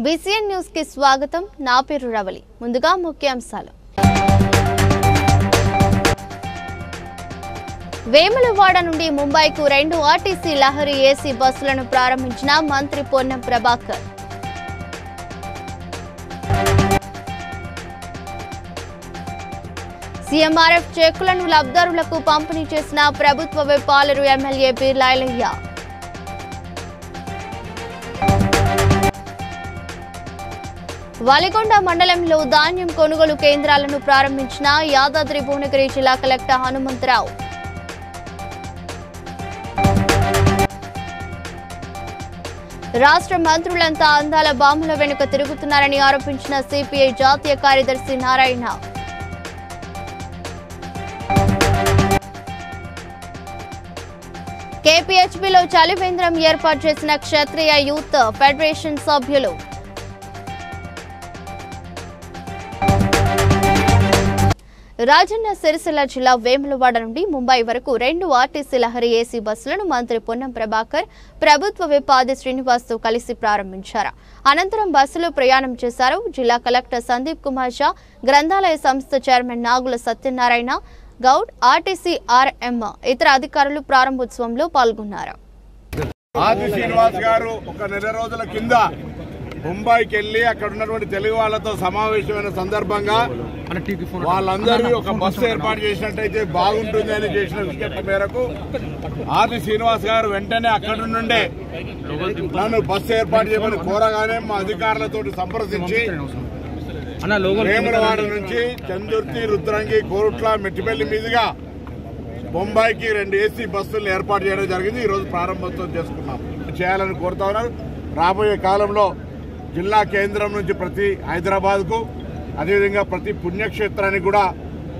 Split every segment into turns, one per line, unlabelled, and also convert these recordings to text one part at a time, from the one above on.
BCN news కి స్వాగతం. నా పేరు రవలి. ముందుగా ముఖ్యాంశాలు. వేములవాడ నుండి ముంబైకు 2 ఆర్టీసీ లహరి ఏసీ బస్సులను ప్రారంభించిన మంత్రి పొన్నం ప్రభాకర్. సీఎంఆర్ఎఫ్ చెక్కులను లబ్ధిదారులకు పంపిణీ చేసిన ప్రభుత్వ పాలరు ఎమ్మెల్యే బీర్లా ఐలయ్య. వలిగొండ మండలంలో ధాన్యం కొనుగోలు కేంద్రాలను ప్రారంభించిన యాదాద్రి భువనగిరి జిల్లా కలెక్టర్ హనుమంతరావు. రాష్ట్ర మంత్రులంతా అందాల బాంబుల వెనుక తిరుగుతున్నారని ఆరోపించిన సిపిఐ జాతీయ కార్యదర్శి నారాయణ. కేపీహెచ్బీలో చలివేంద్రం ఏర్పాటు చేసిన క్షత్రియ యూత్ ఫెడరేషన్ సభ్యులు. రాజన్న సిరిసిల్ల జిల్లా వేములవాడ నుండి ముంబై వరకు 2 ఆర్టీసీ లహరి ఏసీ బస్సులను మంత్రి పొన్నం ప్రభాకర్ ప్రభుత్వ విప్ ఆది శ్రీనివాస్తో కలిసి ప్రారంభించారు. అనంతరం బస్సులో ప్రయాణం చేశారు. జిల్లా కలెక్టర్ సందీప్ కుమార్ షా, గ్రంథాలయ సంస్థ చైర్మన్ నాగుల సత్యనారాయణ గౌడ్, ఆర్టీసీ ఆర్ఎం ఇతర అధికారులు ప్రారంభోత్సవంలో పాల్గొన్నారు.
ఆది శ్రీనివాస్ గారు ఒక నెల రోజుల కింద ముంబైకి వెళ్లి అక్కడ ఉన్నటువంటి తెలుగు వాళ్లతో సమావేశమైన సందర్భంగా వాళ్ళందరూ ఒక బస్సు ఏర్పాటు చేసినట్టయితే బాగుంటుంది అని చేసిన విజ్ఞప్తి మేరకు ఆది శ్రీనివాస్ గారు వెంటనే అక్కడి నుండే నన్ను బస్సు ఏర్పాటు చేయమని కోరగానే మా అధికారులతో సంప్రదించి వేములవాడ నుంచి చందుర్తి, రుద్రంగి, కోరుట్ల, మెట్టిపల్లి మీదుగా ముంబైకి 2 ఏసీ బస్సులను ఏర్పాటు చేయడం జరిగింది. ఈ రోజు ప్రారంభోత్సవం చేసుకున్నాం. చేయాలని కోరుతా ఉన్నారు. రాబోయే కాలంలో జిల్లా కేంద్రం నుంచి ప్రతి హైదరాబాద్కు అదేవిధంగా ప్రతి పుణ్యక్షేత్రానికి కూడా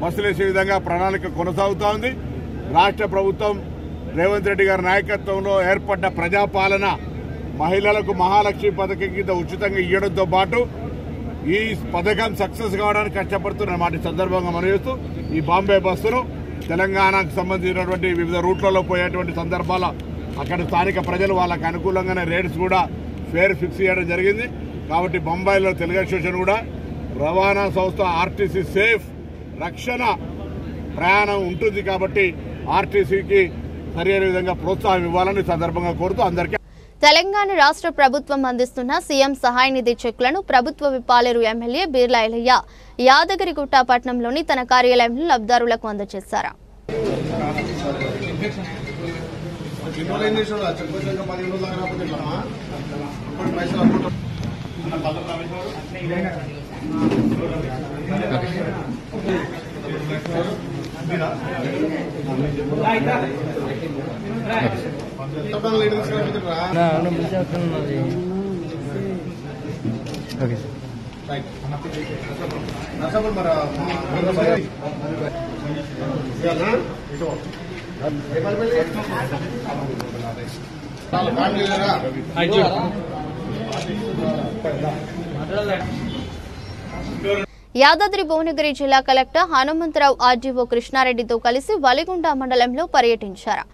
బస్సులు వేసే విధంగా ప్రణాళిక కొనసాగుతూ ఉంది. రాష్ట్ర ప్రభుత్వం రేవంత్ రెడ్డి గారి నాయకత్వంలో ఏర్పడ్డ ప్రజాపాలన మహిళలకు మహాలక్ష్మి పథకం కింద ఉచితంగా ఇవ్వడంతో పాటు ఈ పథకం సక్సెస్ కావడానికి కష్టపడుతున్న మాట సందర్భంగా మనవేస్తూ ఈ బాంబే బస్సును తెలంగాణకు సంబంధించినటువంటి వివిధ రూట్లలో పోయేటువంటి సందర్భాల అక్కడ స్థానిక ప్రజలు వాళ్ళకు అనుకూలంగానే రేట్స్ కూడా ఫేర్ ఫిక్స్ చేయడం జరిగింది. కాబట్టి బొంబాయిలో తెలుగు అసోసియేషన్ కూడా రవాణా సంస్థ ఆర్టీసీ సేఫ్ రక్షణ ప్రయాణం ఉంటుంది కాబట్టి ఆర్టీసీకి సరైన విధంగా ప్రోత్సాహం ఇవ్వాలని సందర్భంగా కోరుతూ అందరికీ.
తెలంగాణ రాష్ట్ర ప్రభుత్వం అందిస్తున్న సీఎం సహాయ నిధి చెక్కులను ప్రభుత్వ పాలరు ఎమ్మెల్యే బీర్లా ఐలయ్య యాదగిరిగుట్ట పట్టణంలోని తన కార్యాలయంలో లబ్ధిదారులకు అందజేశారు. యాదాద్రి భువనగిరి జిల్లా కలెక్టర్ హనుమంతరావు ఆర్డీఓ కృష్ణారెడ్డితో కలిసి వలిగొండ మండలంలో పర్యటించారు.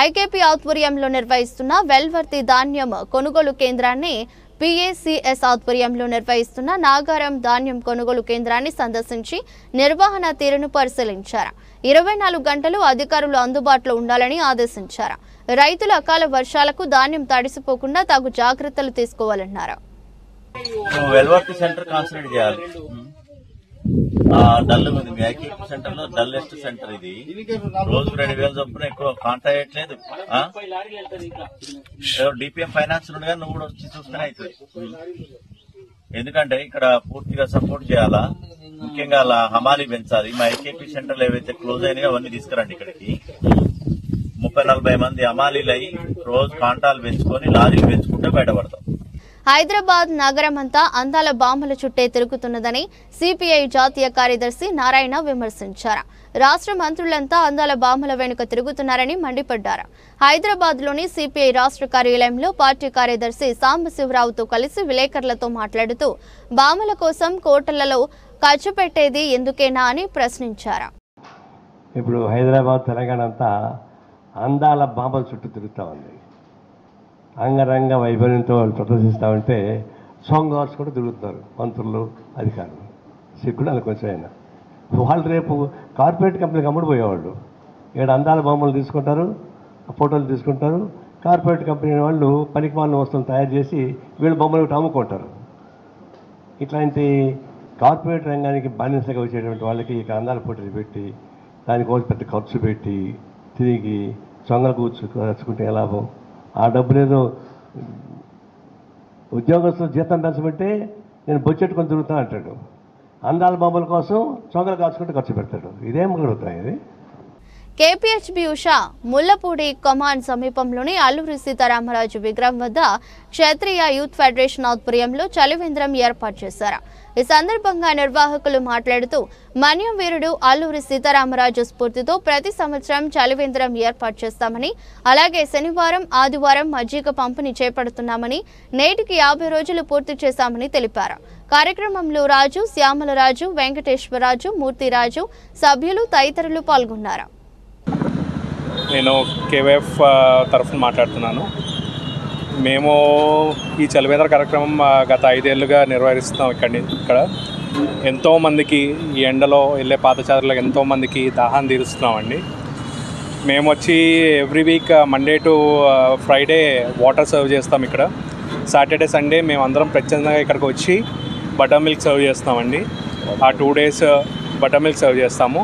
ఐకేపీ ఆధ్వర్యంలో నిర్వహిస్తున్న వెల్వర్తి ధాన్యం కొనుగోలు కేంద్రాన్ని, PACS ఆధ్వర్యంలో నిర్వహిస్తున్న నాగారం ధాన్యం కొనుగోలు కేంద్రాన్ని సందర్శించి నిర్వహణ తీరును పరిశీలించారు. 24 గంటలు అధికారులు అందుబాటులో ఉండాలని ఆదేశించారు. రైతులు అకాల వర్షాలకు ధాన్యం తడిసిపోకుండా తగు జాగ్రత్తలు తీసుకోవాలన్నారు.
డల్ ఉంది. మీ ఐకేపీ సెంటర్ లో డల్లెస్ట్ సెంటర్ ఇది. రోజు 2,000 చొప్పున ఎక్కువ కాంటాక్ట్ లేదు. డిపిఎం ఫైనాన్స్ నుండి నువ్వు కూడా వచ్చి చూస్తేనే అవుతుంది. ఎందుకంటే ఇక్కడ పూర్తిగా సపోర్ట్ చేయాలా, ముఖ్యంగా అలా హమాలీ పెంచాలి. మా ఐకేపీ సెంటర్లు ఏవైతే క్లోజ్ అయినాయో అవన్నీ తీసుకురండి ఇక్కడికి. 30-40 మంది హమాలీలు అయ్యి రోజు కాంటాలు పెంచుకొని లారీలు పెంచుకుంటే బయటపడతాం.
హైదరాబాద్ నగరమంతా అందాల బాంబుల చుట్టే తిరుగుతున్నదని సిపిఐ జాతీయ కార్యదర్శి నారాయణ విమర్శించారు. రాష్ట్ర మంత్రులంతా అందాల బాంబుల వెనుక తిరుగుతున్నారని మండిపడ్డారు. హైదరాబాద్లోని సిపిఐ రాష్ట్ర కార్యాలయంలో పార్టీ కార్యదర్శి సాంబశివరావుతో కలిసి విలేకరులతో మాట్లాడుతూ బాంబుల కోసం కోటలలో ఖర్చు పెట్టేది ఎందుకేనా అని ప్రశ్నించారు.
ఇప్పుడు హైదరాబాద్ తెలంగాణ అంతా అందాల బాంబుల చుట్టూ తిరుగుతూ ఉంది. అంగరంగ వైభవంతో వాళ్ళు ప్రదర్శిస్తూ ఉంటే సాంగ్ ఆర్ట్స్ కూడా తిరుగుతున్నారు మంత్రులు, అధికారులు. సిగ్గుడు అనుకోవచ్చు ఆయన. వాళ్ళు రేపు కార్పొరేట్ కంపెనీకి అమ్ముడుపోయేవాళ్ళు. ఇక్కడ అందాల బొమ్మలు తీసుకుంటారు, ఫోటోలు తీసుకుంటారు. కార్పొరేట్ కంపెనీ వాళ్ళు పనికిమాలిన వస్తువులు తయారు చేసి వీళ్ళు బొమ్మలు అమ్ముకుంటారు. ఇట్లాంటి కార్పొరేట్ రంగానికి బానిసగా వచ్చేటువంటి వాళ్ళకి ఇక అందాల పోటీలు పెట్టి దానికోసం పెద్ద ఖర్చు పెట్టి తిరిగి సొంగలు కూర్చుకుంటే లాభం? ఆ డబ్బులు ఏదో ఉద్యోగస్తులు జీతం పెంచమంటే నేను బొచ్చెట్టుకొని తిరుగుతాను అంటాడు. అందాల బొమ్మల కోసం సొంగలు కాచుకుంటే ఖర్చు పెడతాడు. ఇదేం కుదురుతాయి ఇది?
కేపీహెచ్బీ ఉషా ముల్లపూడి కమాండ్ సమీపంలోని అల్లూరి సీతారామరాజు విగ్రహం వద్ద క్షత్రియ యూత్ ఫెడరేషన్ ఆధ్వర్యంలో చలివేంద్రం ఏర్పాటు చేశారు. ఈ సందర్భంగా నిర్వాహకులు మాట్లాడుతూ మన్యం వీరుడు అల్లూరి సీతారామరాజు స్ఫూర్తితో ప్రతి సంవత్సరం చలివేంద్రం ఏర్పాటు చేస్తామని, అలాగే శనివారం, ఆదివారం మజ్జిగ పంపిణీ చేపడుతున్నామని, నేటికి 50 రోజులు పూర్తి చేశామని తెలిపారు. కార్యక్రమంలో రాజు, శ్యామలరాజు, వెంకటేశ్వరరాజు, మూర్తిరాజు, సభ్యులు తదితరులు పాల్గొన్నారు.
నేను కేవైఎఫ్ తరఫున మాట్లాడుతున్నాను. మేము ఈ చలివేంద్ర కార్యక్రమం గత 5 ఏళ్ళుగా నిర్వహిస్తున్నాం. ఇక్కడ ఎంతోమందికి ఈ ఎండలో వెళ్ళే పాదచారులకు ఎంతోమందికి దాహాన్ని తీరుస్తున్నామండి. మేము వచ్చి every week Monday to Friday water serve చేస్తాం. ఇక్కడ సాటర్డే, సండే మేము అందరం ప్రత్యేకంగా ఇక్కడికి వచ్చి బటర్ మిల్క్ సర్వ్ చేస్తామండి. ఆ 2 days బటర్ మిల్క్ సర్వ్ చేస్తాము.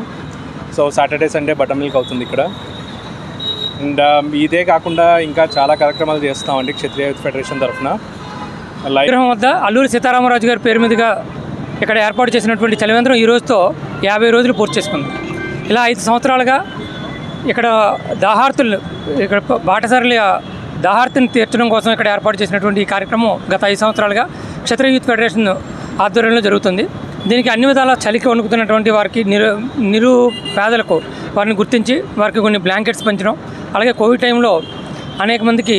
So Saturday, Sunday butter milk అవుతుంది ఇక్కడ. అండ్ ఇదే కాకుండా ఇంకా చాలా కార్యక్రమాలు చేస్తామండి క్షత్రియ యూత్ ఫెడరేషన్ తరఫున.
విగ్రహం వద్ద అల్లూరి సీతారామరాజు గారి పేరు మీదుగా ఇక్కడ ఏర్పాటు చేసినటువంటి చలివేంద్రం ఈ రోజుతో 50 రోజులు పూర్తి చేసుకుంది. ఇలా 5 సంవత్సరాలుగా ఇక్కడ దాహార్తులు, ఇక్కడ బాటసారుల దాహార్తిని తీర్చడం కోసం ఇక్కడ ఏర్పాటు చేసినటువంటి ఈ కార్యక్రమం గత 5 సంవత్సరాలుగా క్షత్రియ యూత్ ఫెడరేషన్ ఆధ్వర్యంలో జరుగుతుంది. దీనికి అన్ని విధాల చలికి వణుకుతున్నటువంటి వారికి, నిరుపేదలకు వారిని గుర్తించి వారికి కొన్ని బ్లాంకెట్స్ పంచడం, అలాగే కోవిడ్ టైంలో అనేక మందికి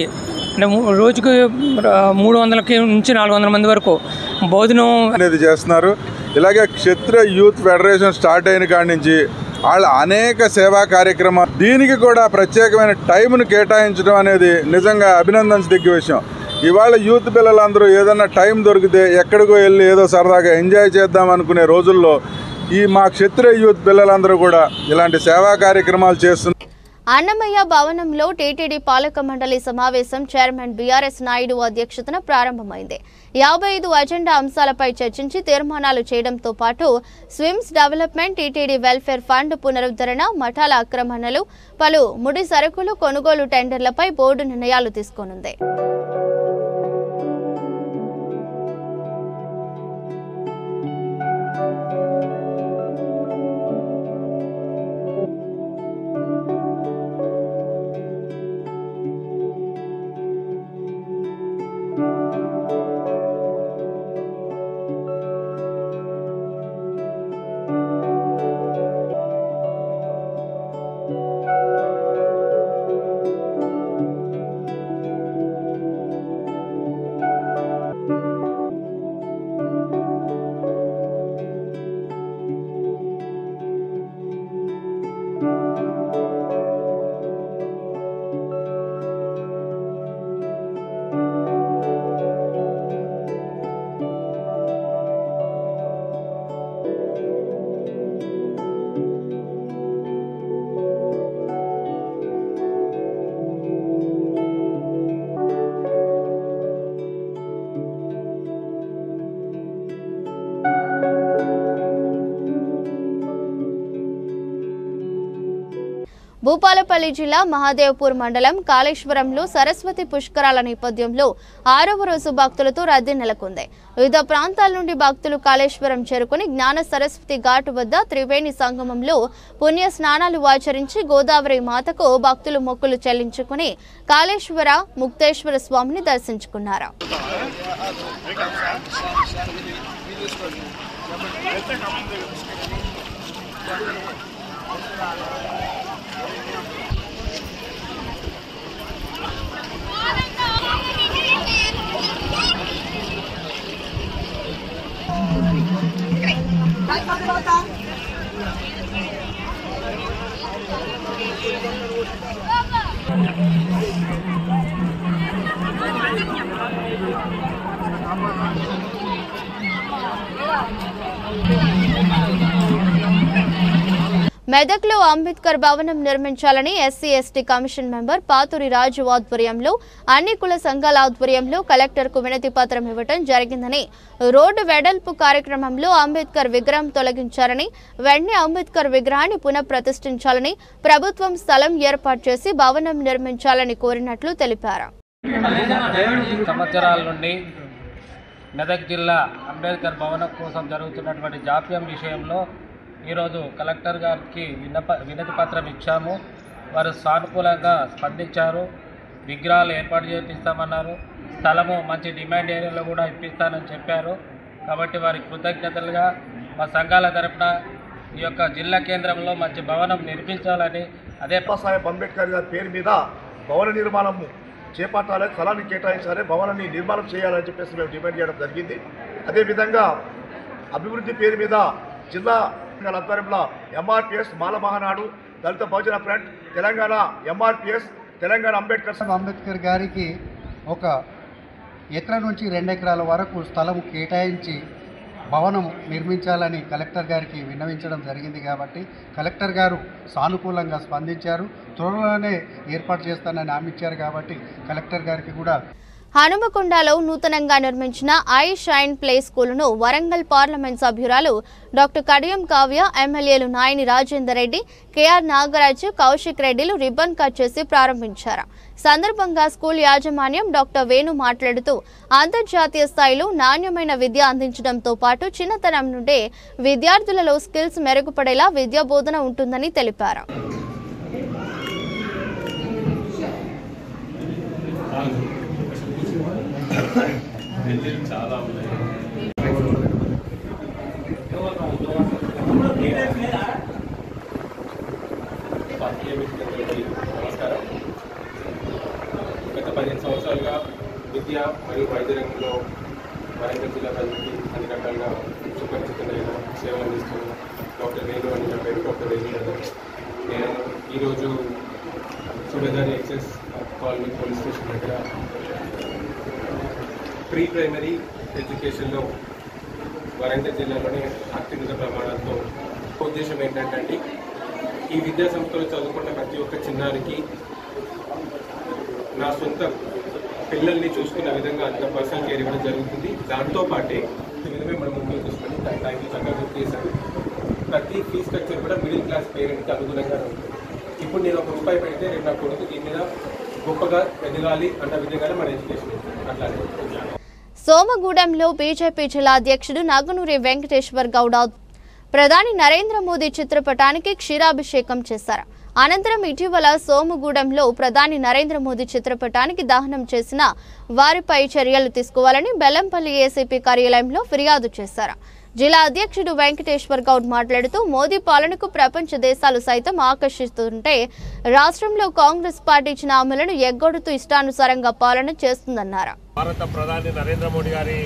రోజుకు 300 నుంచి 400 మంది వరకు భోజనం
అనేది చేస్తున్నారు. ఇలాగే క్షత్రియ యూత్ ఫెడరేషన్ స్టార్ట్ అయిన కాడి నుంచి వాళ్ళు అనేక సేవా కార్యక్రమాలు, దీనికి కూడా ప్రత్యేకమైన టైంను కేటాయించడం అనేది నిజంగా అభినందించదగ్గ విషయం. ఇవాళ యూత్ పిల్లలందరూ ఏదన్నా టైం దొరికితే ఎక్కడికో వెళ్ళి ఏదో సరదాగా ఎంజాయ్ చేద్దాం అనుకునే రోజుల్లో ఈ మా క్షత్రియ యూత్ పిల్లలందరూ కూడా ఇలాంటి సేవా కార్యక్రమాలు చేస్తున్నారు.
అన్నమయ్య భవనంలో టీటీడీ పాలక మండలి సమావేశం చైర్మన్ బీఆర్ఎస్ నాయుడు అధ్యక్షతన ప్రారంభమైంది. 55 అజెండా అంశాలపై చర్చించి తీర్మానాలు చేయడంతో పాటు SVIMS development, TTD welfare fund పునరుద్ధరణ, మఠాల ఆక్రమణలు, పలు ముడి సరుకులు కొనుగోలు టెండర్లపై బోర్డు నిర్ణయాలు తీసుకోనుంది. భూపాలపల్లి జిల్లా మహాదేవ్పూర్ మండలం కాళేశ్వరంలో సరస్వతి పుష్కరాల నేపథ్యంలో 6వ రోజు భక్తులతో రద్దీ నెలకొంది. వివిధ ప్రాంతాల నుండి భక్తులు కాళేశ్వరం చేరుకుని జ్ఞాన సరస్వతి ఘాటు వద్ద త్రివేణి సంగమంలో పుణ్య స్నానాలు ఆచరించి గోదావరి మాతకు భక్తులు మొక్కులు చెల్లించుకుని కాళేశ్వర ముక్తేశ్వర స్వామిని దర్శించుకున్నారు. మెదక్లో అంబేద్కర్ భవనం నిర్మించాలని SC ST commission member Pathuri Raju ఆధ్వర్యంలో అన్ని కుల సంఘాల ఆధ్వర్యంలో కలెక్టర్కు వినతి పత్రం ఇవ్వడం జరిగిందని, రోడ్డు వెడల్పు కార్యక్రమంలో అంబేద్కర్ విగ్రహం తొలగించారని, వెంటనే అంబేద్కర్ విగ్రహాన్ని పునఃప్రతిష్ఠించాలని, ప్రభుత్వం స్థలం ఏర్పాటు చేసి భవనం నిర్మించాలని కోరినట్లు తెలిపారు.
సంవత్సరాల నుండి మెదక్ జిల్లా అంబేద్కర్ భవనం కోసం జరుగుతున్నటువంటి జాప్యం విషయంలో ఈరోజు కలెక్టర్ గారికి వినతి పత్రం ఇచ్చాము. వారు సానుకూలంగా స్పందించారు. విగ్రహాలు ఏర్పాటు చేపిస్తామన్నారు. స్థలము మంచి డిమాండ్ ఏరియాలో కూడా ఇప్పిస్తానని చెప్పారు. కాబట్టి వారికి కృతజ్ఞతలుగా మా సంఘాల తరపున ఈ యొక్క జిల్లా కేంద్రంలో మంచి భవనం నిర్మించాలని, అదే
బాబాసాహెబ్ అంబేద్కర్ గారి పేరు మీద భవన నిర్మాణం చేపట్టాలని, స్థలాన్ని కేటాయించాలి, భవనాన్ని నిర్మాణం చేయాలని చెప్పేసి మేము డిమాండ్ చేయడం జరిగింది. అదేవిధంగా అభివృద్ధి పేరు మీద జిల్లా ఆధ్వర్యంలో ఎంఆర్పిఎస్ మాల మహానాడు, దళిత బహుజన ఫ్రంట్, తెలంగాణ ఎంఆర్పిఎస్, తెలంగాణ
అంబేద్కర్ గారికి 1 ఎకరా నుంచి 2 ఎకరాల వరకు స్థలం కేటాయించి భవనం నిర్మించాలని కలెక్టర్ గారికి విన్నవించడం జరిగింది. కాబట్టి కలెక్టర్ గారు సానుకూలంగా స్పందించారు. త్వరలోనే ఏర్పాటు చేస్తానని హామీ ఇచ్చారు. కాబట్టి కలెక్టర్ గారికి కూడా
హనుమకొండలో నూతనంగా నిర్మించిన ఐ షైన్ ప్లే స్కూలును వరంగల్ పార్లమెంట్ సభ్యురాలు డాక్టర్ కడియం కావ్య, ఎమ్మెల్యేలు నాయని రాజేందర్ రెడ్డి, కేఆర్ నాగరాజు, కౌశిక్ రెడ్డిలు రిబ్బన్ కట్ చేసి ప్రారంభించారు. సందర్భంగా స్కూల్ యాజమాన్యం డాక్టర్ వేణు మాట్లాడుతూ అంతర్జాతీయ స్థాయిలో నాణ్యమైన విద్య అందించడంతో పాటు చిన్నతనం నుండే విద్యార్థులలో స్కిల్స్ మెరుగుపడేలా విద్యా బోధన ఉంటుందని తెలిపారు.
చాలా ఉన్నాయి. నమస్కారం. గత 15 సంవత్సరాలుగా విద్య మరియు వైద్య రంగంలో వరంగల్ జిల్లా ప్రజలకి అన్ని రకాలుగా సుపరిచితమైన సేవలు అందిస్తున్న డాక్టర్ వేణు అని నా పేరు. డాక్టర్ వేణు. నేను ఈరోజు Subedari excess colony police station దగ్గర ప్రీ ప్రైమరీ ఎడ్యుకేషన్లో వరంగల్ జిల్లాలోనే అత్యున్నత ప్రమాణాలతో ఉద్దేశం ఏంటంటే ఈ విద్యా సంస్థలో చదువుకున్న ప్రతి ఒక్క చిన్నారికి నా సొంత పిల్లల్ని చూసుకున్న విధంగా అంత పర్సనల్ కేర్ ఇవ్వడం జరుగుతుంది. దాంతోపాటే విధమే మనం ముందుకు చూసుకొని టైంకి చక్కగా గుర్తు చేశాను. ప్రతి ఫీ స్ట్రక్చర్ కూడా మిడిల్ క్లాస్ పేరెంట్కి అనుగుణంగా ఉంటుంది. ఇప్పుడు నేను ₹1 పెడితే రేపు నా కొడుకు దీని మీద గొప్పగా ఎదగాలి అన్న విధంగానే మన ఎడ్యుకేషన్ అట్లానే.
సోమగూడెంలో బీజేపీ జిల్లా అధ్యక్షుడు నాగనూరి వెంకటేశ్వర్ గౌడ ప్రధాని నరేంద్ర మోదీ చిత్రపటానికి క్షీరాభిషేకం చేశారు. అనంతరం ఇటీవల సోమగూడెంలో ప్రధాని నరేంద్ర మోదీ చిత్రపటానికి దహనం చేసిన వారిపై చర్యలు తీసుకోవాలని బెల్లంపల్లి ఏసీపీ కార్యాలయంలో ఫిర్యాదు చేశారు. జిల్లా అధ్యక్షుడు వెంకటేశ్వర్ గౌడ్ మాట్లాడుతూ మోదీ పాలనకు ప్రపంచ దేశాలు సైతం ఆకర్షిస్తుంటే రాష్ట్రంలో కాంగ్రెస్ పార్టీ ఇచ్చిన హామీలను ఎగ్గొడుతూ ఇష్టానుసారంగా పాలన చేస్తుందన్నారు.
భారత ప్రధాని నరేంద్ర మోడీ గారి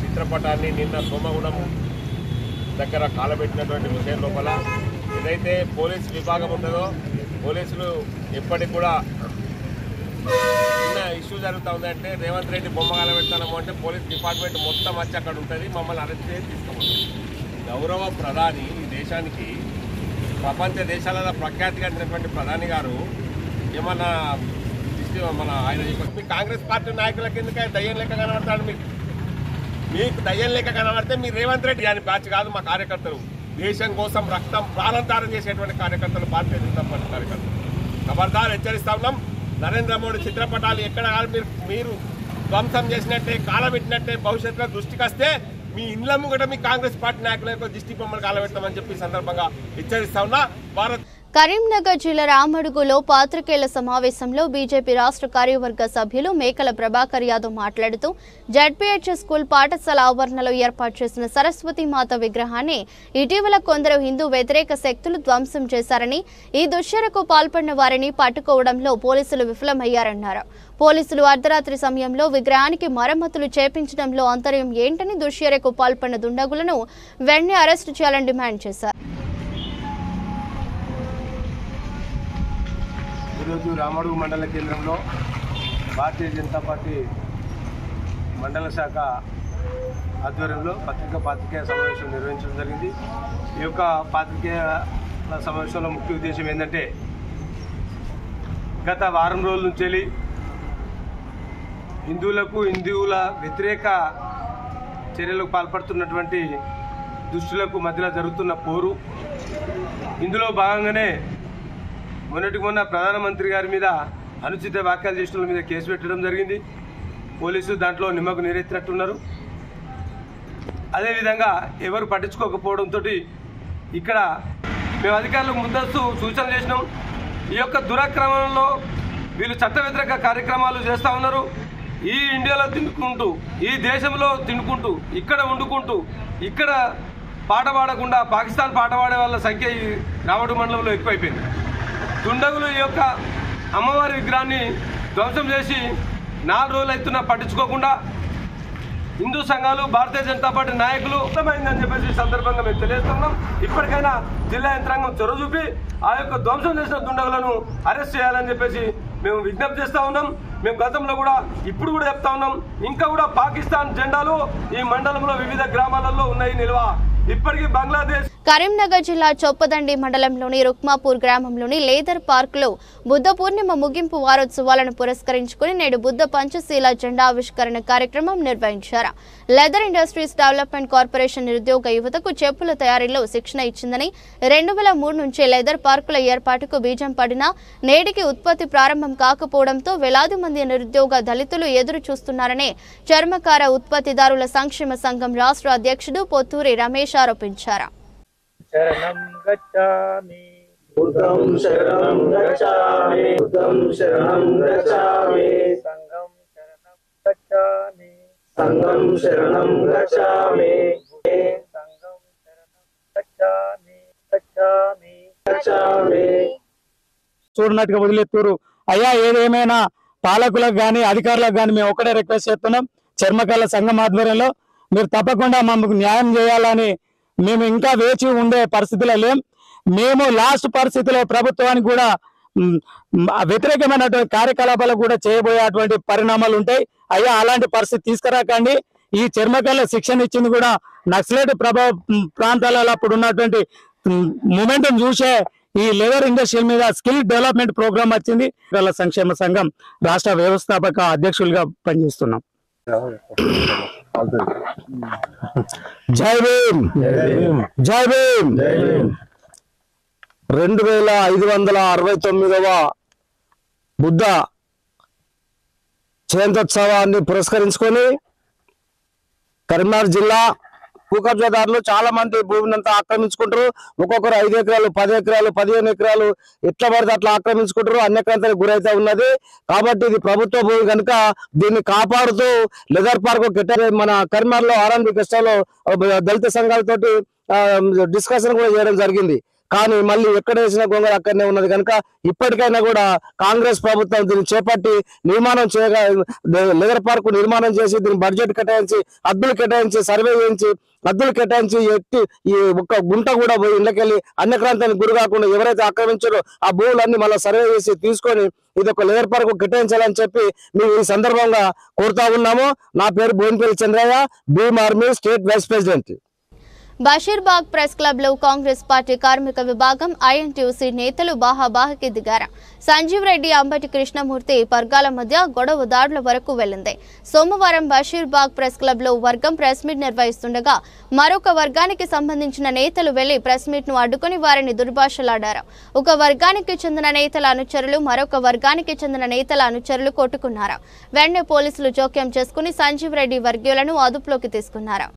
చిత్రపటాన్ని నిన్న సోమగూడెం దగ్గర కాలబెట్టినటువంటి విషయం లోపల ఏదైతే పోలీస్ విభాగం ఉంటుందో పోలీసులు ఎప్పటికి కూడా చిన్న ఇష్యూ జరుగుతూ ఉందంటే రేవంత్ రెడ్డి బొమ్మ కాలబెడతాము అంటే పోలీస్ డిపార్ట్మెంట్ మొత్తం వచ్చి అక్కడ ఉంటుంది, మమ్మల్ని అరెస్ట్ చేసి తీసుకోవాలి. గౌరవ ప్రధాని ఈ దేశానికి ప్రపంచ దేశాలలో ప్రఖ్యాతిగాంచినటువంటి ప్రధాని గారు ఏమన్నా మన ఆయన మీ కాంగ్రెస్ పార్టీ నాయకులకి ఎందుకు దయ్యం లెక్క కనబడతాడు? మీకు దయ్యం లెక్క కనబడితే మీ రేవంత్ రెడ్డి అని బ్యాచ్ కాదు. మా కార్యకర్తలు దేశం కోసం రక్తం ప్రాణాంతరం చేసేటువంటి కార్యకర్తలు, భారతీయ జనతా పార్టీ కార్యకర్తలు. ఖబర్దార్ హెచ్చరిస్తా ఉన్నాం. నరేంద్ర మోడీ చిత్రపటాలు ఎక్కడ మీరు ధ్వంసం చేసినట్టే కాలబెట్టినట్టే భవిష్యత్తులో దృష్టికి వస్తే మీ ఇండ్ల ముంగట మీ కాంగ్రెస్ పార్టీ నాయకుల యొక్క దిష్టి బొమ్మలు కాలబెడతామని చెప్పి సందర్భంగా హెచ్చరిస్తా ఉన్నా.
కరీంనగర్ జిల్లా రామడుగులో పాత్రికేయుల సమావేశంలో బీజేపీ రాష్ట్ర కార్యవర్గ సభ్యులు మేకల ప్రభాకర్ యాదవ్ మాట్లాడుతూ జడ్పీహెచ్ఎస్ స్కూల్ పాఠశాల ఆవరణలో ఏర్పాటు చేసిన సరస్వతి మాత విగ్రహాన్ని ఇటీవల కొందరు హిందూ వ్యతిరేక శక్తులు ధ్వంసం చేశారని, ఈ దుశ్చర్యకు పాల్పడిన వారిని పట్టుకోవడంలో పోలీసులు విఫలమయ్యారన్నారు. పోలీసులు అర్ధరాత్రి సమయంలో విగ్రహానికి మరమ్మతులు చేపించడంలో అంతర్యం ఏంటని దుశ్చర్యకు పాల్పడిన దుండగులను వెంటనే అరెస్టు చేయాలని డిమాండ్ చేశారు.
ఈరోజు రామడుగు మండల కేంద్రంలో భారతీయ జనతా పార్టీ మండల శాఖ ఆధ్వర్యంలో పాత్రికేయ సమావేశం నిర్వహించడం జరిగింది. ఈ యొక్క పాత్రికేయ సమావేశంలో ముఖ్య ఉద్దేశం ఏంటంటే గత వారం రోజుల నుంచి హిందువుల వ్యతిరేక చర్యలకు పాల్పడుతున్నటువంటి దుష్టులకు మధ్యలో జరుగుతున్న పోరు. ఇందులో భాగంగానే మొన్న ప్రధానమంత్రి గారి మీద అనుచిత వ్యాఖ్యలు చేసిన వాళ్ళ మీద కేసు పెట్టడం జరిగింది. పోలీసులు దాంట్లో నిమ్మకు నీరెత్తినట్టున్నారు. అదేవిధంగా ఎవరు పట్టించుకోకపోవడంతో ఇక్కడ మేము అధికారులకు ముందస్తు సూచనలు చేసినాం. ఈ యొక్క దురాక్రమణలో వీళ్ళు చట్ట వ్యతిరేక కార్యక్రమాలు చేస్తూ ఉన్నారు. ఈ ఇండియాలో తినుకుంటూ, ఈ దేశంలో తినుకుంటూ, ఇక్కడ వండుకుంటూ, ఇక్కడ పాట పాడకుండా పాకిస్తాన్ పాట పాడే వాళ్ళ సంఖ్య ఈ రావడు మండలంలో ఎక్కువైపోయింది. దుండగులు ఈ యొక్క అమ్మవారి విగ్రహాన్ని ధ్వంసం చేసి 4 రోజులు అవుతున్నా పట్టించుకోకుండా హిందూ సంఘాలు, భారతీయ జనతా పార్టీ నాయకులు ఉత్తమైందని చెప్పేసి సందర్భంగా మేము తెలియజేస్తున్నాం. ఇప్పటికైనా జిల్లా యంత్రాంగం చొరవ చూపి ఆ యొక్క ధ్వంసం చేసిన దుండగులను అరెస్ట్ చేయాలని చెప్పేసి మేము విజ్ఞప్తి చేస్తూ ఉన్నాం. మేము గతంలో కూడా ఇప్పుడు కూడా చెప్తా ఉన్నాం. ఇంకా కూడా పాకిస్తాన్ జెండాలు ఈ మండలంలో వివిధ గ్రామాలలో ఉన్నాయి నిల్వ. ఇప్పటికీ బంగ్లాదేశ్.
కరీంనగర్ జిల్లా చొప్పదండి మండలంలోని రుక్మాపూర్ గ్రామంలోని లేదర్ పార్క్ లో బుద్ధ పూర్ణిమ ముగింపు వారోత్సవాలను పురస్కరించుకుని నేడు బుద్ధ పంచశీల జెండా ఆవిష్కరణ కార్యక్రమం నిర్వహించారు. లెదర్ ఇండస్ట్రీస్ డెవలప్మెంట్ కార్పొరేషన్ నిరుద్యోగ యువతకు చెప్పుల తయారీలో శిక్షణ ఇచ్చిందని 2003 నుంచి లెదర్ పార్కుల ఏర్పాటుకు బీజం పడినా నేటికి ఉత్పత్తి ప్రారంభం కాకపోవడంతో వేలాది మంది నిరుద్యోగ దళితులు ఎదురు చూస్తున్నారని చర్మకార ఉత్పత్తిదారుల సంక్షేమ సంఘం రాష్ట్ర అధ్యక్షుడు పొత్తూరి రమేష్ ఆరోపించారు.
శరణం గచ్ఛామి బుద్ధం శరణం గచ్ఛామి బుద్ధం శరణం గచ్ఛామి సంఘం శరణం గచ్ఛామి సంఘం శరణం గచ్ఛామి సంఘం శరణం గచ్ఛామి గచ్ఛామి గచ్ఛామి
చూడనట్టుగా వదిలేస్తారు. అయ్యా ఏదేమైనా పాలకులకు కానీ అధికారులకు కానీ మేము ఒకటే రిక్వెస్ట్ చేస్తున్నాం. చర్మకారుల సంఘం ఆధ్వర్యంలో మీరు తప్పకుండా మాకు న్యాయం చేయాలని మేము ఇంకా వేచి ఉండే పరిస్థితిలో లేం. మేము లాస్ట్ పరిస్థితిలో ప్రభుత్వానికి కూడా వ్యతిరేకమైనటువంటి కార్యకలాపాలు కూడా చేయబోయేటువంటి పరిణామాలు ఉంటాయి. అయ్యా అలాంటి పరిస్థితి తీసుకురాకండి. ఈ చర్మకారుల శిక్షణ ఇచ్చింది కూడా నక్సలైట్ ప్రాంతాలలో అప్పుడు ఉన్నటువంటి మూమెంటం చూసే ఈ లెదర్ ఇండస్ట్రీ మీద స్కిల్ డెవలప్మెంట్ ప్రోగ్రామ్ వచ్చింది. సంక్షేమ సంఘం రాష్ట్ర వ్యవస్థాపక అధ్యక్షులుగా పనిచేస్తున్నాం. జై భీమ్ జై భీమ్. 2569వ బుద్ధ జయంత్యోత్సవాన్ని పురస్కరించుకొని కరీంనగర్ జిల్లా భూకబ్జాదారులు చాలా మంది భూమిని అంతా ఆక్రమించుకుంటారు. ఒక్కొక్కరు 5 ఎకరాలు 10 ఎకరాలు 15 ఎకరాలు ఎట్లా పడితే అట్లా ఆక్రమించుకుంటారు. అన్యక్రాంతానికి గురైతే ఉన్నది. కాబట్టి ఇది ప్రభుత్వ భూమి కనుక దీన్ని కాపాడుతూ లెదర్ పార్క్ మన కరీంనగర్లో ఆర్ఎండ్బి గెస్ట్లో దళిత సంఘాలతోటి డిస్కషన్ కూడా చేయడం జరిగింది. కానీ మళ్ళీ ఎక్కడ వేసిన గొంగళ అక్కడనే ఉన్నది కనుక ఇప్పటికైనా కూడా కాంగ్రెస్ ప్రభుత్వం దీన్ని చేపట్టి నిర్మాణం చేయగా లెదర్ పార్క్ నిర్మాణం చేసి దీని బడ్జెట్ కేటాయించి అద్దులు కేటాయించి సర్వే చేయించి అద్దులు కేటాయించి ఎట్టి ఈ ఒక్క గుంట కూడా పోయి ఇళ్ళకెళ్ళి అన్యక్రాంతానికి గురి కాకుండా ఎవరైతే ఆక్రమించారో ఆ భూములన్నీ మళ్ళీ సర్వే చేసి తీసుకొని ఇది ఒక లెదర్ పార్క్ కేటాయించాలని చెప్పి మేము ఈ సందర్భంగా కోరుతా ఉన్నాము. నా పేరు Boinapalli Chandraiah, Bhim army state vice president.
Basheerbagh press club లో కాంగ్రెస్ పార్టీ కార్మిక విభాగం ఐఎన్టీయూసీ నేతలు బాహాబాహకి దిగారు. సంజీవ్ రెడ్డి, అంబటి కృష్ణమూర్తి వర్గాల మధ్య గొడవ దాడుల వరకు వెళ్లింది. సోమవారం బషీర్బాగ్ ప్రెస్ క్లబ్ లో వర్గం ప్రెస్ మీట్ నిర్వహిస్తుండగా మరొక వర్గానికి సంబంధించిన నేతలు వెళ్లి ప్రెస్ మీట్ ను అడ్డుకుని వారిని దుర్భాషలాడారు. ఒక వర్గానికి చెందిన నేతల అనుచరులు మరొక వర్గానికి చెందిన నేతల అనుచరులు కొట్టుకున్నారు. వెంటనే పోలీసులు జోక్యం చేసుకుని సంజీవ్ రెడ్డి వర్గీయులను అదుపులోకి తీసుకున్నారు.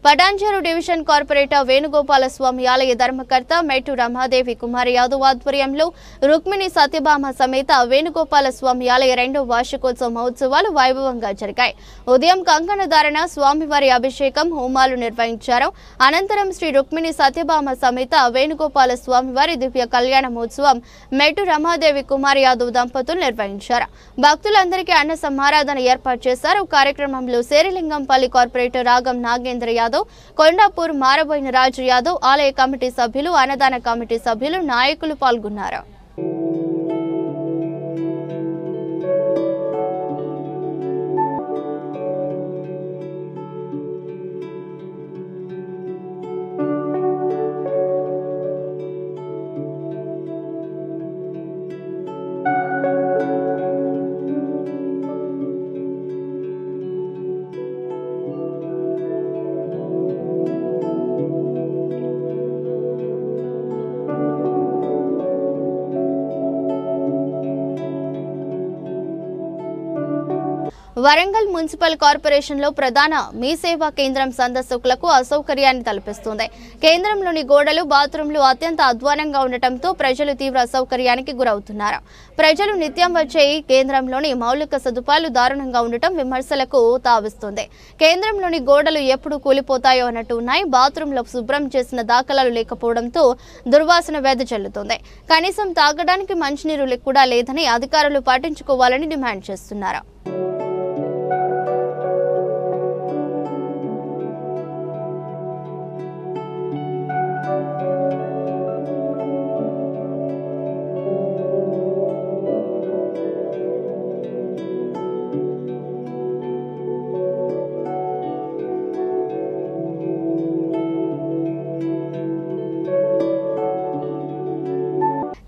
పటాన్చెరు డివిజన్ కార్పొరేటర్ వేణుగోపాల స్వామి ఆలయ ధర్మకర్త మెట్టు రమాదేవి కుమార్ యాదవ్ ఆధ్వర్యంలో రుక్మిణి సత్యభామ సమేత వేణుగోపాల స్వామి ఆలయ 2వ వార్షికోత్సవ మహోత్సవాలు వైభవంగా జరిగాయి. ఉదయం కంకణధారణ, స్వామివారి అభిషేకం, హోమాలు నిర్వహించారు. అనంతరం శ్రీ రుక్మిణి సత్యభామ సమేత వేణుగోపాల స్వామివారి దివ్య కళ్యాణ మహోత్సవం మెట్టు రమాదేవి కుమార్ యాదవ్ దంపతులు నిర్వహించారు. భక్తులందరికీ అన్న సమారాధన ఏర్పాటు చేశారు. కార్యక్రమంలో శేరిలింగంపల్లి కార్పొరేటర్ రాగం నాగేంద్ర యాదవ్, కొండాపూర్ మారబోయిన రాజు యాదవ్, ఆలయ కమిటీ సభ్యులు, అన్నదాన కమిటీ సభ్యులు, నాయకులు పాల్గొన్నారు. వరంగల్ మున్సిపల్ కార్పొరేషన్లో ప్రధాన మీ సేవా కేంద్రం సందర్శకులకు అసౌకర్యాన్ని తలపిస్తుంది. కేంద్రంలోని గోడలు, బాత్రూంలు అత్యంత అధ్వానంగా ఉండటంతో ప్రజలు తీవ్ర అసౌకర్యానికి గురవుతున్నారు. ప్రజలు నిత్యం వచ్చే ఈ కేంద్రంలోని మౌలిక సదుపాయాలు దారుణంగా ఉండటం విమర్శలకు తావిస్తుంది. కేంద్రంలోని గోడలు ఎప్పుడు కూలిపోతాయో అన్నట్టు ఉన్నాయి. బాత్రూంలో శుభ్రం చేసిన దాఖలాలు లేకపోవడంతో దుర్వాసన వెదజల్లుతుంది. కనీసం తాగడానికి మంచినీరు కూడా లేదని అధికారులు పట్టించుకోవాలని డిమాండ్ చేస్తున్నారు.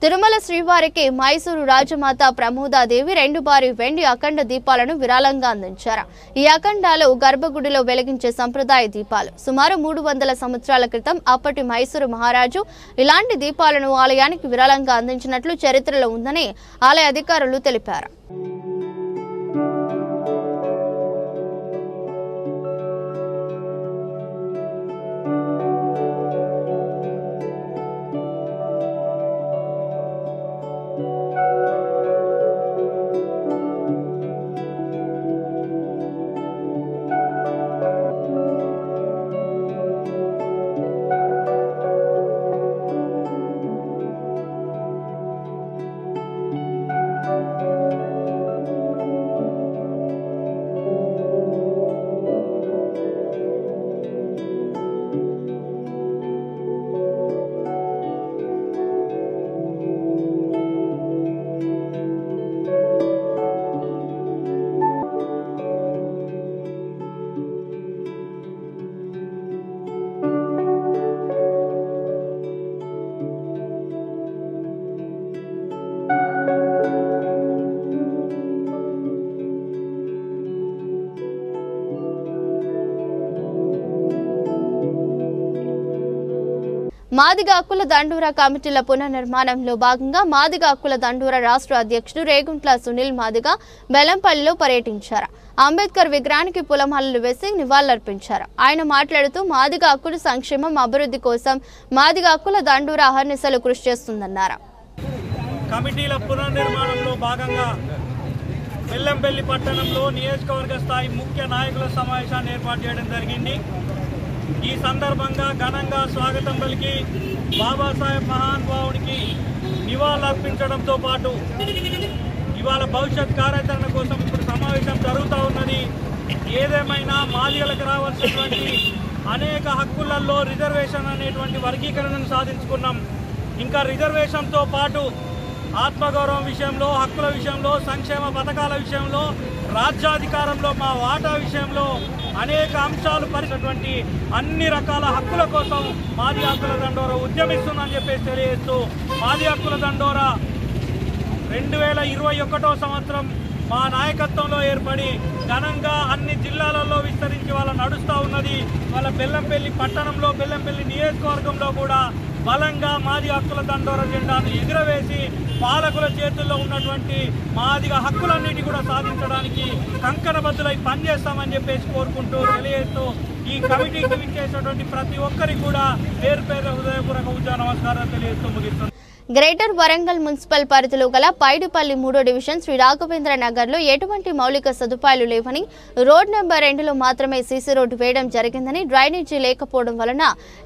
తిరుమల శ్రీవారికి మైసూరు రాజమాత ప్రమోదాదేవి 2 భారీ వెండి అఖండ దీపాలను విరాళంగా అందించారు. ఈ అఖండాలు గర్భగుడిలో వెలిగించే సంప్రదాయ దీపాలు. సుమారు 300 సంవత్సరాల క్రితం అప్పటి మైసూరు మహారాజు ఇలాంటి దీపాలను ఆలయానికి విరాళంగా అందించినట్లు చరిత్రలో ఉందని ఆలయ అధికారులు తెలిపారు. మాదిగ హక్కుల దండూరా కమిటీల పునర్నిర్మాణంలో భాగంగా మాదిగ హక్కుల దండూరా రాష్ట్ర అధ్యక్షుడు రేగుంట్ల సునీల్ మాదిగ బెల్లంపల్లిలో పర్యటించారు. అంబేద్కర్ విగ్రహానికి పూలమాలలు వేసి నివాళులర్పించారు. ఆయన మాట్లాడుతూ మాదిగ హక్కుల సంక్షేమం, అభివృద్ధి కోసం మాదిగ హక్కుల దండూరా అహర్నిశలు కృషి చేస్తుందన్నారు.
కమిటీల పునర్నిర్మాణంలో భాగంగా బెల్లంపల్లి పట్టణంలో నియోజకవర్గ స్థాయి ముఖ్య నాయకుల సమావేశాన్ని ఏర్పాటు చేయడం జరిగింది. ఈ సందర్భంగా ఘనంగా స్వాగతం పలికి బాబాసాహెబ్ మహానుభావుడికి నివాళులర్పించడంతో పాటు ఇవాళ భవిష్యత్ కార్యాచరణ కోసం ఇప్పుడు సమావేశం జరుగుతూ ఉన్నది. ఏదేమైనా మాదిగలకు రావాల్సినటువంటి అనేక హక్కులలో రిజర్వేషన్ అనేటువంటి వర్గీకరణను సాధించుకున్నాం. ఇంకా రిజర్వేషన్తో పాటు ఆత్మగౌరవం విషయంలో, హక్కుల విషయంలో, సంక్షేమ పథకాల విషయంలో, రాజ్యాధికారంలో మా వాటా విషయంలో అనేక అంశాలు పరిచినటువంటి అన్ని రకాల హక్కుల కోసం మాదిగ హక్కుల దండోరా ఉద్యమిస్తుందని చెప్పేసి తెలియజేస్తూ, మాదిగ హక్కుల దండోరా 2021వ సంవత్సరం మా నాయకత్వంలో ఏర్పడి ఘనంగా అన్ని జిల్లాలలో విస్తరించి వాళ్ళ నడుస్తూ ఉన్నది. వాళ్ళ బెల్లంపల్లి పట్టణంలో, బెల్లంపల్లి నియోజకవర్గంలో కూడా బలంగా మాదిగ హక్కుల దండోరా జెండాను ఎగురవేసి పాలకుల చేతుల్లో ఉన్నటువంటి మాదిగ హక్కులన్నిటి కూడా సాధించడానికి కంకణబద్దులై పనిచేస్తామని చెప్పేసి కోరుకుంటూ తెలియజేస్తూ, ఈ కమిటీకి విచ్చేసినటువంటి ప్రతి ఒక్కరికి కూడా పేరు పేరు హృదయపూర్వక ఉద్యోగ నమస్కారాలు తెలియజేస్తూ ముగిస్తున్నాను.
గ్రేటర్ వరంగల్ మున్సిపల్ పరిధిలో గల పైడిపల్లి 3వ డివిజన్ శ్రీ రాఘవేంద్ర నగర్లో ఎటువంటి మౌలిక సదుపాయాలు లేవని రోడ్ నెంబర్ 2లో మాత్రమే సీసీ రోడ్డు వేయడం జరిగిందని డ్రైనేజీ లేకపోవడం వలన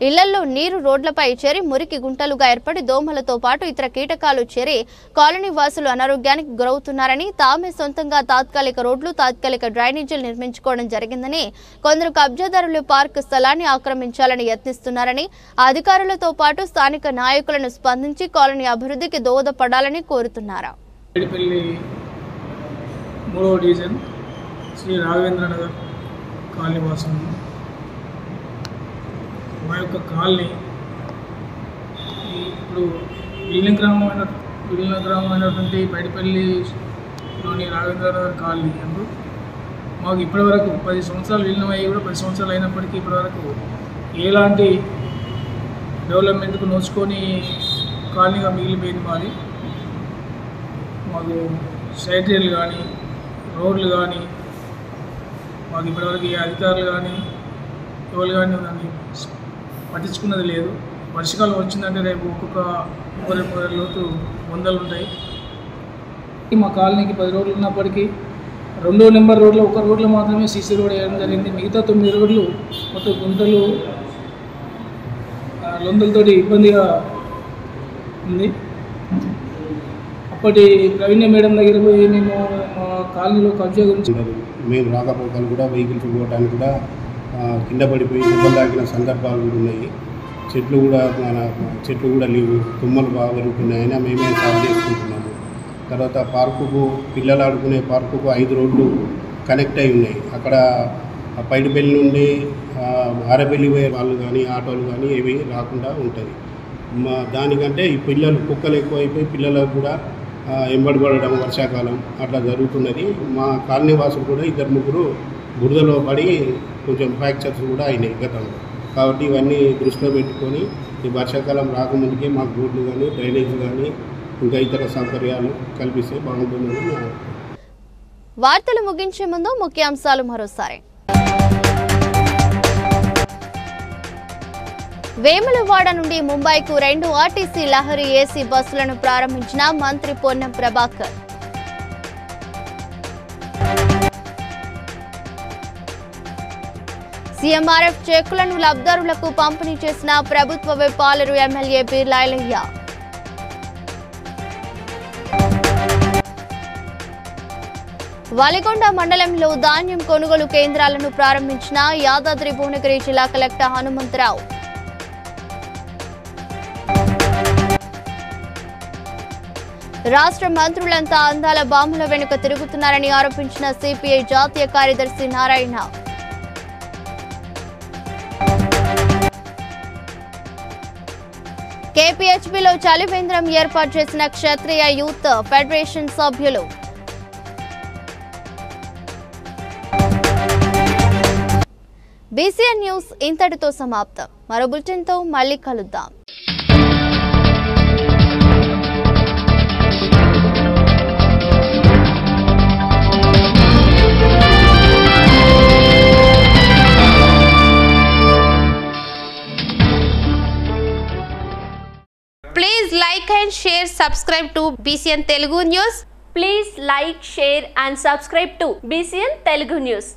ఇళ్లలో నీరు రోడ్లపై చేరి మురికి గుంటలుగా ఏర్పడి దోమలతో పాటు ఇతర కీటకాలు చేరి కాలనీ వాసులు అనారోగ్యానికి గురవుతున్నారని తామే సొంతంగా తాత్కాలిక రోడ్లు తాత్కాలిక డ్రైనేజీలు నిర్మించుకోవడం జరిగిందని కొందరు కబ్జాదారులు పార్క్ స్థలాన్ని ఆక్రమించాలని యత్నిస్తున్నారని అధికారులతో పాటు స్థానిక నాయకులను స్పందించి అభివృద్ధికి దోహదపడాలని కోరుతున్నారు.
పైడిపల్లి 3వ డివిజన్ శ్రీ రాఘవేంద్ర నగర్ కాలనీ వాసం. మా యొక్క కాలనీ ఇప్పుడు విలీన గ్రామమైనటువంటి పైడిపల్లిలోని రాఘవేంద్ర నగర్ కాలనీ అందు మాకు ఇప్పటివరకు 10 సంవత్సరాలు విలీనమయ్యి కూడా 10 సంవత్సరాలు అయినప్పటికీ ఇప్పటివరకు ఎలాంటి డెవలప్మెంట్కు నోచుకొని కాలనీగా మిగిలిపోయింది మాది. మాకు సైట్రీలు కానీ రోడ్లు కానీ మాకు ఇప్పటివరకు ఏ అధికారులు కానీ ఎవరు కానీ దాన్ని పట్టించుకున్నది లేదు. వర్షాకాలం వచ్చిందంటే రేపు ఒక్కొక్క 30 లోతు వందలు ఉంటాయి. మా కాలనీకి 10 రోడ్లు ఉన్నప్పటికీ 2వ నెంబర్ రోడ్లో 1 రోడ్లో మాత్రమే సీసీ రోడ్ వేయడం జరిగింది. మిగతా 9 రోడ్లు మొత్తం గుంటలు లొందలతోటి ఇబ్బందిగా ఉంది. అప్పటి ప్రవీణ్య మేడం దగ్గర పోయి మేము మా కాలనీలో కబ్జా గురించి
మేము రాకపోకలు కూడా వెహికల్స్ పోవడానికి కూడా కింద పడిపోయి దెబ్బలు తాకిన సందర్భాలు కూడా ఉన్నాయి. చెట్లు కూడా లేవు, తుమ్మలు బాగా పెరుగుతున్నాయని మేమే సాల్వ్ చేసుకుంటున్నాము. తర్వాత పార్కుకు పిల్లలు ఆడుకునే పార్కుకు 5 రోడ్లు కనెక్ట్ అయి ఉన్నాయి. అక్కడ పైడిపల్లి నుండి ఆరపల్లి పోయే వాళ్ళు కానీ ఆటోలు కానీ ఏవి రాకుండా ఉంటుంది. దానికంటే ఈ పిల్లలు కుక్కలు ఎక్కువైపోయి పిల్లలకు కూడా ఎంబడిపడడం వర్షాకాలం అట్లా జరుగుతున్నది. మా కాలనీ వాసులు కూడా 2-3 బురదలో పడి కొంచెం ఫ్రాక్చర్స్ కూడా అయినాయి గతంలో. కాబట్టి ఇవన్నీ దృష్టిలో పెట్టుకొని ఈ వర్షాకాలం రాకముందుకే మాకు రోడ్లు కానీ డ్రైనేజ్ కానీ ఇంకా ఇతర సౌకర్యాలు కల్పిస్తే బాగుంటుందని.
వార్తలు ముగించే ముందు ముఖ్యాంశాలు మరోసారి. వేములవాడ నుండి ముంబైకు 2 ఆర్టీసీ లహరి ఏసీ బస్సులను ప్రారంభించిన మంత్రి పొన్నం ప్రభాకర్. సీఎంఆర్ఎఫ్ చెక్కులను లబ్ధిదారులకు పంపిణీ చేసిన ప్రభుత్వ పాలరు ఎమ్మెల్యే బీర్లాయలయ్య. వలిగొండ మండలంలో ధాన్యం కొనుగోలు కేంద్రాలను ప్రారంభించిన యాదాద్రి భువనగిరి జిల్లా కలెక్టర్ హనుమంతరావు. రాష్ట్ర మంత్రులంతా అందాల బాంబుల వెనుక తిరుగుతున్నారని ఆరోపించిన సిపిఐ జాతీయ కార్యదర్శి నారాయణ. కేపీహెచ్బీలో చలివేంద్రం ఏర్పాటు చేసిన క్షత్రియ యూత్ ఫెడరేషన్ సభ్యులు. బీసీఎన్ న్యూస్ ఇంతటితో సమాప్తం. మరో బులెటిన్తో మళ్ళీ కలుద్దాం.
Please like and share, subscribe to BCN Telugu News.
Please like, share and subscribe to BCN Telugu News.